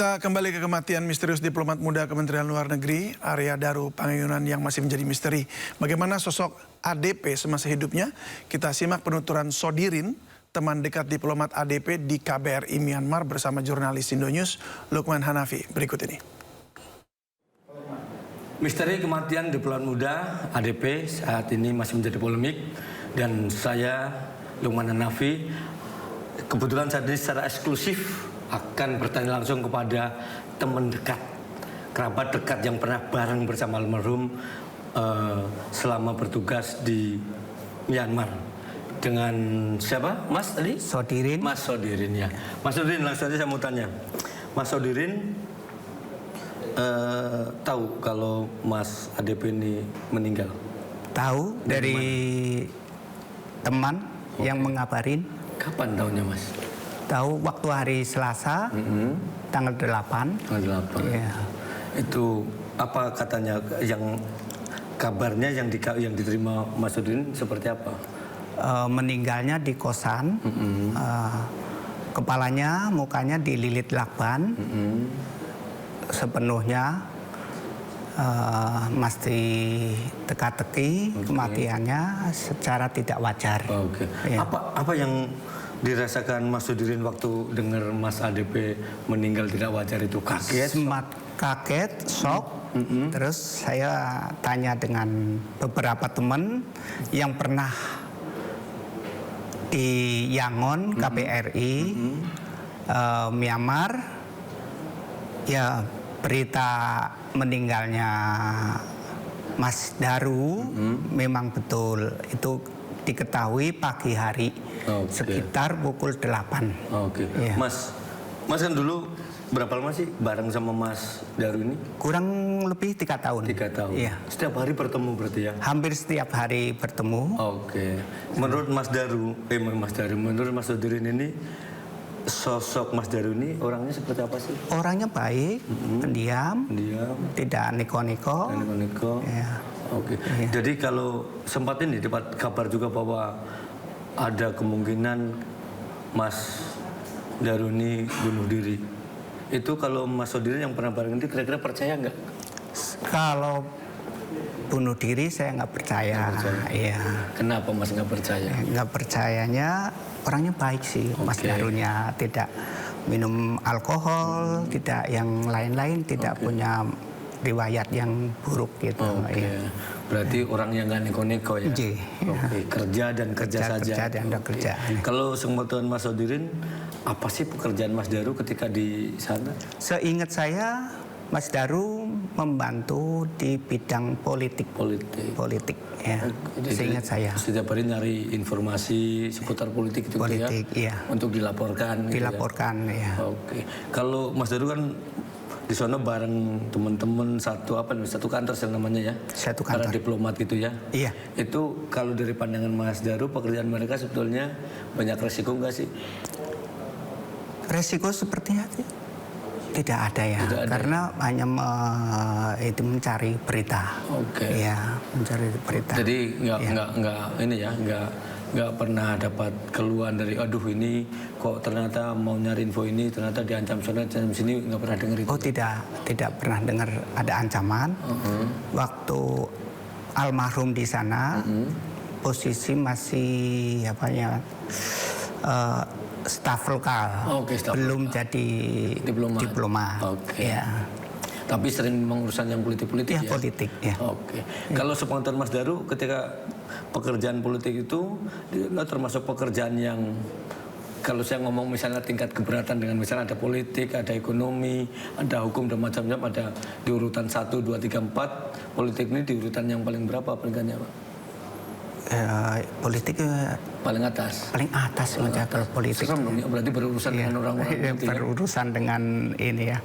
Kita kembali ke kematian misterius diplomat muda Kementerian Luar Negeri, Arya Daru Pangayunan yang masih menjadi misteri. Bagaimana sosok ADP semasa hidupnya? Kita simak penuturan Sodirin, teman dekat diplomat ADP di KBRI Myanmar bersama jurnalis Indonews, Lukman Hanafi. Berikut ini. Misteri kematian diplomat muda ADP saat ini masih menjadi polemik, dan saya, Lukman Hanafi, kebetulan saat ini secara eksklusif akan bertanya langsung kepada teman dekat, kerabat dekat yang pernah bareng bersama almarhum selama bertugas di Myanmar. Dengan siapa, Mas tadi? Sodirin. Mas Sodirin, ya. Mas Sodirin, langsung saja saya mau tanya. Mas Sodirin tahu kalau Mas ADP ini meninggal? Tahu dari teman yang mengabarin. Kapan tahunya, Mas? Tahu waktu hari Selasa, tanggal 8. Tanggal 8. Ya. Itu apa katanya, yang kabarnya yang diterima Mas Sodirin seperti apa? Meninggalnya di kosan, kepalanya, mukanya dililit lakban, sepenuhnya masih teka-teki, kematiannya secara tidak wajar. Oke. Ya. Apa yang dirasakan Mas Sodirin waktu dengar Mas ADP meninggal tidak wajar itu? Kaget? Kaget, shock. Terus saya tanya dengan beberapa teman yang pernah di Yangon, KBRI, Myanmar. Ya, berita meninggalnya Mas Daru memang betul. Itu diketahui pagi hari, sekitar pukul 8. Oke. Ya. Mas kan dulu berapa lama sih bareng sama Mas Daru ini? Kurang lebih 3 tahun. 3 tahun. Iya. Setiap hari bertemu berarti ya? Hampir setiap hari bertemu. Oke. Menurut Mas Sodirin ini, sosok Mas Daru ini orangnya seperti apa sih? Orangnya baik, pendiam, tidak neko-neko. Ya. Oke. Jadi kalau sempat ini dapat kabar juga bahwa ada kemungkinan Mas Daru ini bunuh diri. Itu kalau Mas Sodirin yang pernah bareng itu kira-kira percaya nggak? Kalau bunuh diri saya nggak percaya. Iya. Kenapa Mas nggak percaya? Nggak percayanya, orangnya baik sih, Mas Darunya. Tidak minum alkohol, tidak yang lain-lain, tidak punya riwayat yang buruk gitu. Iya. Berarti orang yang nggak neko-neko ya? Oke. Kerja dan kerja saja. Kalau sepengetahuan Mas Sodirin, apa sih pekerjaan Mas Daru ketika di sana? Seingat saya, Mas Daru membantu di bidang politik. Ya. Seingat saya. Setiap hari nyari informasi seputar politik itu ya? Iya. Untuk dilaporkan. Dilaporkan, ya. Oke. Kalau Mas Daru kan di sana bareng teman-teman satu kantor namanya ya? Satu kantor. Para diplomat gitu ya? Iya. Itu kalau dari pandangan Mas Daru, pekerjaan mereka sebetulnya banyak resiko nggak sih? Resiko sepertinya tidak ada ya, karena hanya itu mencari berita. Ya, mencari berita. Jadi nggak pernah dapat keluhan dari aduh ini kok ternyata mau nyari info ini ternyata diancam sana sini, nggak pernah dengar itu? Oh tidak pernah dengar ada ancaman. Waktu almarhum di sana posisi masih staf lokal, belum jadi diplomat. Ya. Tapi sering memang urusan yang politik-politik ya? Politik, ya. Oke. Kalau sepengetahuan Mas Daru, ketika pekerjaan politik itu termasuk pekerjaan yang, kalau saya ngomong misalnya tingkat keberatan dengan misalnya ada politik, ada ekonomi, ada hukum dan macam-macam, ada di urutan 1, 2, 3, 4, politik ini di urutan yang paling berapa peringkatnya, Pak? Politik paling atas menjaga politik. Berarti berurusan dengan orang-orang berurusan dengan ini ya,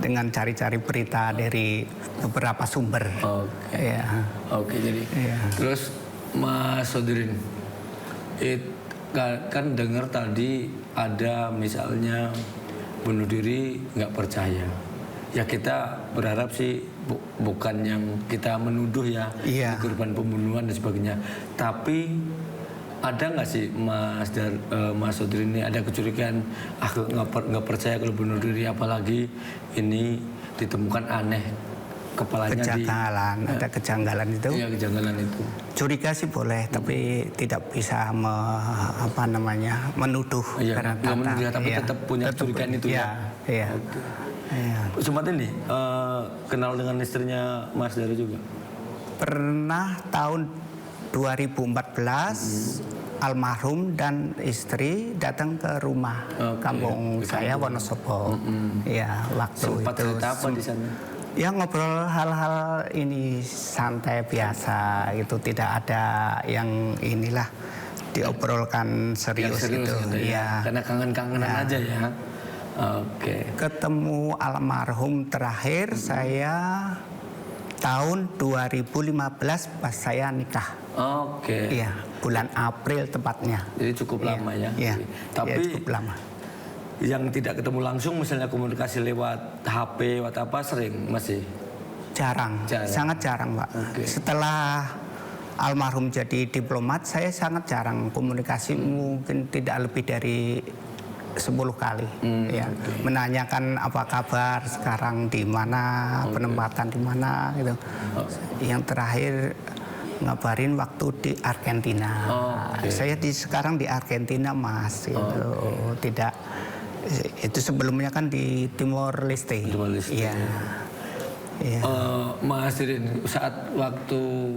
dengan cari-cari berita dari beberapa sumber. Jadi terus Mas Sodirin kan dengar tadi ada misalnya bunuh diri nggak percaya. Ya kita berharap sih bukan yang kita menuduh ya korban pembunuhan dan sebagainya. Tapi ada nggak sih Mas Sodiri ini ada kecurigaan, aku nggak percaya kalau bunuh diri, apalagi ini ditemukan aneh kepalanya ada kejanggalan itu. Iya, kejanggalan itu. Curiga sih boleh, tapi tidak bisa menuduh Iya, karena nggak menuduh, tapi tetap punya curigaan itu ya. Iya. Oke. Iya. Sempat ini kenal dengan istrinya Mas Daru juga. Pernah tahun 2014 almarhum dan istri datang ke rumah kampung saya Wonosobo. Ya, waktu Sempat itu cerita apa di sana? ya ngobrol hal-hal ini santai biasa gitu, tidak ada yang inilah diobrolkan serius, Yang serius gitu. gitu ya. Karena kangen-kangenan aja ya. Oke. Ketemu almarhum terakhir saya tahun 2015 pas saya nikah. Oke. Iya, bulan April tepatnya. Jadi cukup lama ya. Iya. Tapi cukup lama. yang tidak ketemu langsung, misalnya komunikasi lewat HP, lewat apa, sering masih? Jarang. Sangat jarang, Pak. Oke. Setelah almarhum jadi diplomat, saya sangat jarang komunikasi, mungkin tidak lebih dari 10 kali. Ya. Menanyakan apa kabar sekarang, di mana, penempatan di mana gitu. Yang terakhir ngabarin waktu di Argentina. Saya sekarang di Argentina, Mas. Gitu. Tidak, itu sebelumnya kan di Timor Leste. Timor Leste. Iya. Ya. Mas Dirin, saat waktu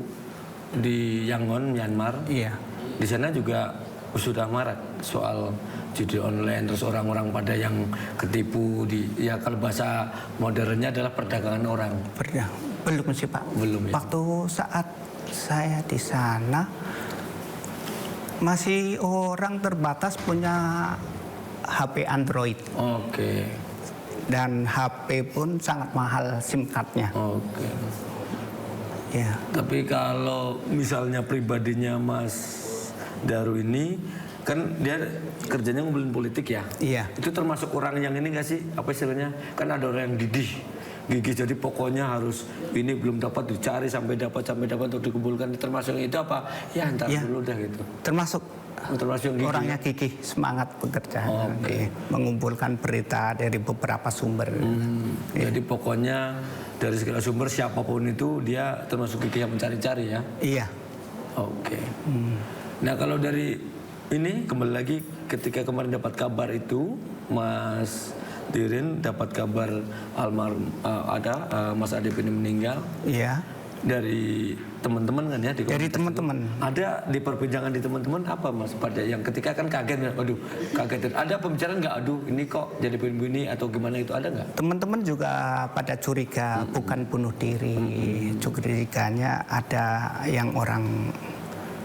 di Yangon, Myanmar, Iya. di sana juga sudah marak soal judi online, terus orang-orang pada yang ketipu ya kalau bahasa modernnya adalah perdagangan orang. Belum sih, Pak. Belum ya. Waktu saat saya di sana masih orang terbatas punya HP Android. Oke. Dan HP pun sangat mahal SIM card-nya. Oke. Ya. Tapi kalau misalnya pribadinya Mas Daru ini, kan dia kerjanya ngumpulin politik ya? Iya. Itu termasuk orang yang ini nggak sih? Apa istilahnya? Kan ada orang yang gigih, jadi pokoknya harus ini belum dapat dicari sampai dapat untuk dikumpulkan. Termasuk itu apa? Ya ntar dulu dah gitu. Termasuk Gigih, orangnya gigih, semangat bekerja, mengumpulkan berita dari beberapa sumber. Jadi pokoknya dari segala sumber siapapun itu dia termasuk gigih yang mencari-cari ya? Iya. Oke. Nah kalau dari ini kembali lagi ketika kemarin dapat kabar itu Mas Dirin dapat kabar almarhum Mas Adep ini meninggal. Iya. Dari teman-teman kan ya? Dari teman-teman. Ada di perbincangan di teman-teman apa Mas pada yang ketika kan kaget, aduh kaget. Ada pembicaraan nggak? Aduh ini kok jadi begini atau gimana itu ada nggak? Teman-teman juga pada curiga bukan bunuh diri. Curiganya ada yang orang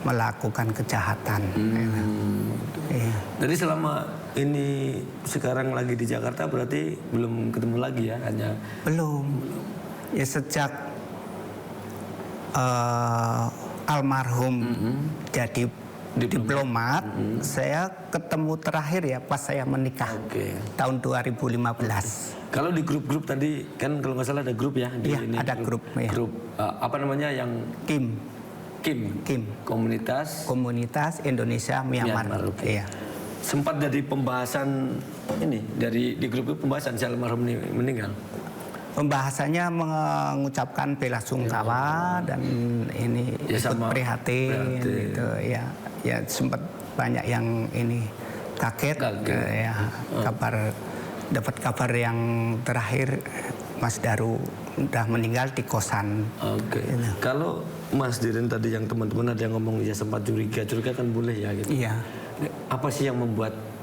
melakukan kejahatan. Iya. Jadi selama ini sekarang lagi di Jakarta berarti belum ketemu lagi ya? Hanya Belum. Ya sejak almarhum jadi diplomat, saya ketemu terakhir ya pas saya menikah tahun 2015. Kalau di grup-grup tadi kan kalau nggak salah ada grup ya? Iya, ada grup. Ya. Grup apa namanya yang Kim. Komunitas Indonesia Myanmar. Iya. Sempat jadi pembahasan ini di grup itu pembahasan si almarhum ini meninggal. Pembahasannya mengucapkan bela sungkawa dan ini Ya, ikut sama prihatin gitu ya. Ya sempat banyak yang ini kaget. Ya, dapat kabar yang terakhir Mas Daru udah meninggal di kosan. Oke. Kalau Mas Dirin tadi yang teman-teman ada yang ngomong ya sempat curiga kan boleh ya gitu. Iya. Apa sih yang membuat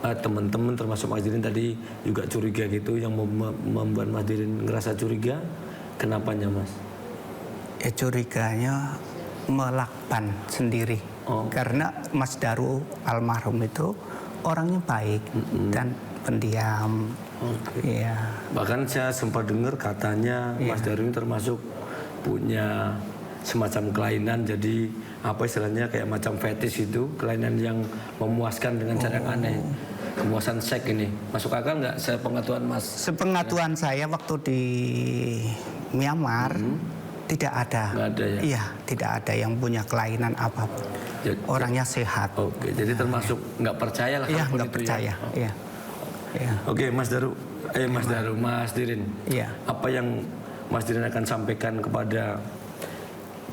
teman-teman termasuk Mas Dirin tadi juga curiga gitu, yang membuat Mas Dirin ngerasa curiga? Kenapanya Mas? Ya curiganya melakban sendiri. Karena Mas Daru almarhum itu orangnya baik dan pendiam. Iya. Bahkan saya sempat dengar katanya Mas Daru ini termasuk punya semacam kelainan, jadi apa istilahnya kayak macam fetish itu, kelainan yang memuaskan dengan cara yang aneh. Kemuasan seks ini masuk akal nggak sepengetahuan Mas? Sepengetahuan saya waktu di Myanmar tidak ada. Nggak ada ya? Iya, tidak ada yang punya kelainan apapun. orangnya sehat. Oke, jadi termasuk nggak percaya lah. Iya, apapun nggak itu percaya. Iya. Iya. Oke, Mas Dirin. Iya. Apa yang Mas Dirin akan sampaikan kepada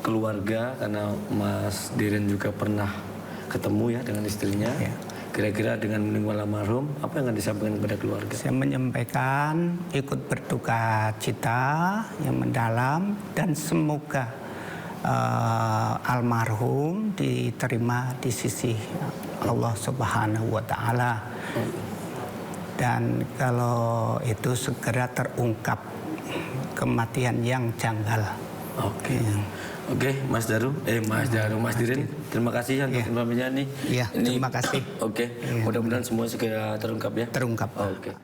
keluarga, karena Mas Dirin juga pernah ketemu ya dengan istrinya. Iya. Kira-kira dengan meninggal almarhum, apa yang akan disampaikan kepada keluarga? Saya menyampaikan ikut berduka cita yang mendalam dan semoga almarhum diterima di sisi Allah Subhanahu wa Ta'ala. Dan kalau itu segera terungkap kematian yang janggal. Oke. Oke, Mas Dirin, terima kasih untuk informasinya nih. Iya, terima kasih. Oke, mudah-mudahan semua segera terungkap ya. Terungkap. Oke.